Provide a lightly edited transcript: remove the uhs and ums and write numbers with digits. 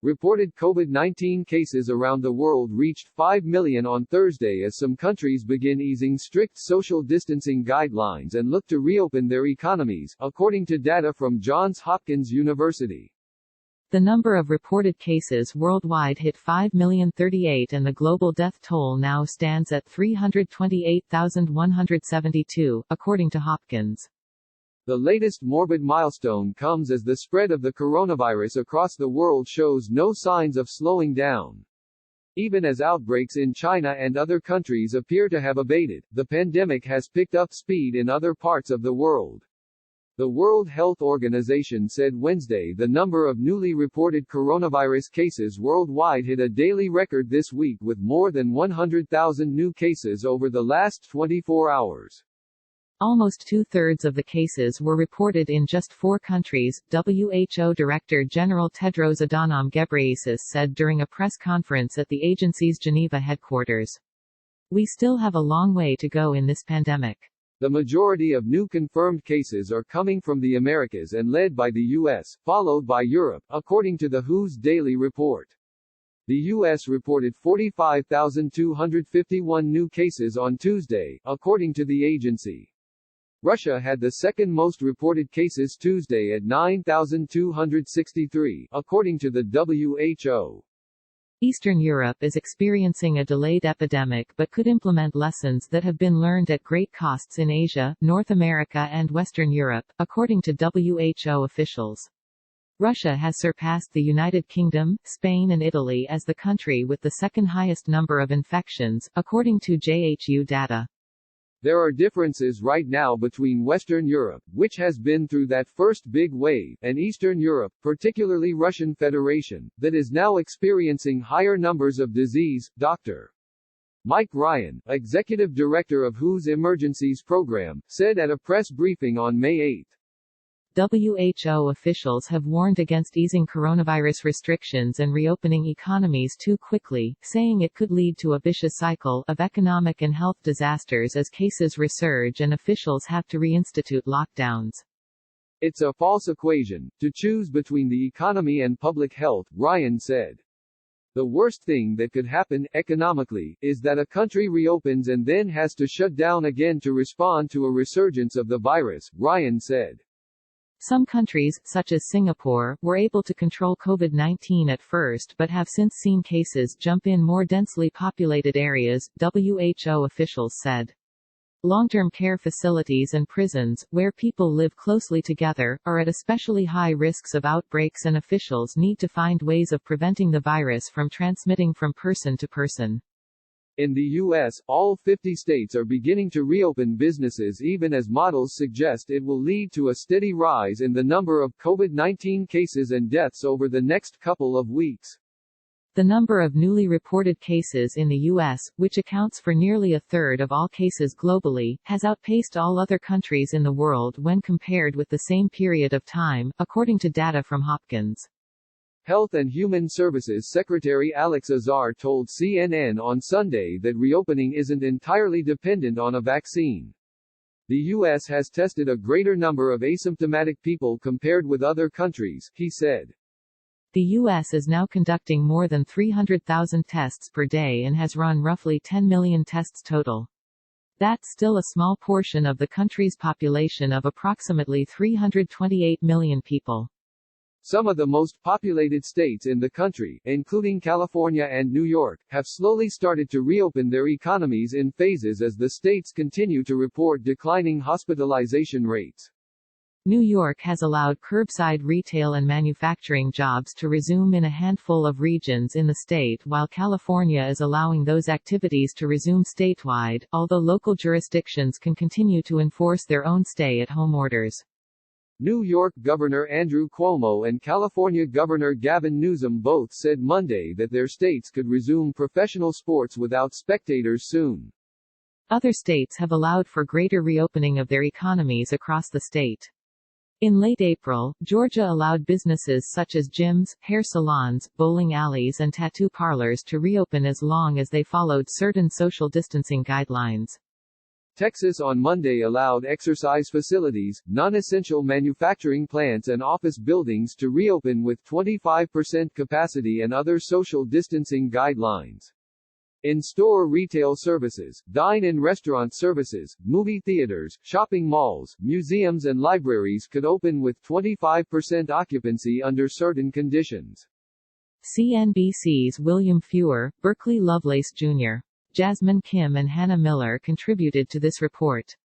Reported COVID-19 cases around the world reached 5 million on Thursday as some countries begin easing strict social distancing guidelines and look to reopen their economies, according to data from Johns Hopkins University. The number of reported cases worldwide hit 5,038,000 and the global death toll now stands at 328,172, according to Hopkins. The latest morbid milestone comes as the spread of the coronavirus across the world shows no signs of slowing down. Even as outbreaks in China and other countries appear to have abated, the pandemic has picked up speed in other parts of the world. The World Health Organization said Wednesday the number of newly reported coronavirus cases worldwide hit a daily record this week with more than 100,000 new cases over the last 24 hours. Almost two-thirds of the cases were reported in just 4 countries, WHO Director General Tedros Adhanom Ghebreyesus said during a press conference at the agency's Geneva headquarters. "We still have a long way to go in this pandemic." The majority of new confirmed cases are coming from the Americas and led by the U.S., followed by Europe, according to the WHO's daily report. The U.S. reported 45,251 new cases on Tuesday, according to the agency. Russia had the second most reported cases Tuesday at 9,263, according to the WHO. Eastern Europe is experiencing a delayed epidemic but could implement lessons that have been learned at great costs in Asia, North America and Western Europe, according to WHO officials. Russia has surpassed the United Kingdom, Spain and Italy as the country with the second highest number of infections, according to JHU data. There are differences right now between Western Europe, which has been through that first big wave, and Eastern Europe, particularly Russian Federation, that is now experiencing higher numbers of disease, Dr. Mike Ryan, executive director of WHO's Emergencies Program, said at a press briefing on May 8. WHO officials have warned against easing coronavirus restrictions and reopening economies too quickly, saying it could lead to a vicious cycle of economic and health disasters as cases resurge and officials have to reinstitute lockdowns. "It's a false equation to choose between the economy and public health," Ryan said. "The worst thing that could happen, economically, is that a country reopens and then has to shut down again to respond to a resurgence of the virus," Ryan said. Some countries, such as Singapore, were able to control COVID-19 at first but have since seen cases jump in more densely populated areas, WHO officials said. Long-term care facilities and prisons, where people live closely together, are at especially high risks of outbreaks and officials need to find ways of preventing the virus from transmitting from person to person. In the U.S., all 50 states are beginning to reopen businesses even as models suggest it will lead to a steady rise in the number of COVID-19 cases and deaths over the next couple of weeks. The number of newly reported cases in the U.S., which accounts for nearly a third of all cases globally, has outpaced all other countries in the world when compared with the same period of time, according to data from Hopkins. Health and Human Services Secretary Alex Azar told CNN on Sunday that reopening isn't entirely dependent on a vaccine. The U.S. has tested a greater number of asymptomatic people compared with other countries, he said. The U.S. is now conducting more than 300,000 tests per day and has run roughly 10 million tests total. That's still a small portion of the country's population of approximately 328 million people. Some of the most populated states in the country, including California and New York, have slowly started to reopen their economies in phases as the states continue to report declining hospitalization rates. New York has allowed curbside retail and manufacturing jobs to resume in a handful of regions in the state while California is allowing those activities to resume statewide, although local jurisdictions can continue to enforce their own stay-at-home orders. New York Governor Andrew Cuomo and California Governor Gavin Newsom both said Monday that their states could resume professional sports without spectators soon. Other states have allowed for greater reopening of their economies across the state. In late April, Georgia allowed businesses such as gyms, hair salons, bowling alleys and tattoo parlors to reopen as long as they followed certain social distancing guidelines. Texas on Monday allowed exercise facilities, non-essential manufacturing plants and office buildings to reopen with 25% capacity and other social distancing guidelines. In-store retail services, dine-in restaurant services, movie theaters, shopping malls, museums and libraries could open with 25% occupancy under certain conditions. CNBC's William Fewer, Berkeley Lovelace Jr., Jasmine Kim and Hannah Miller contributed to this report.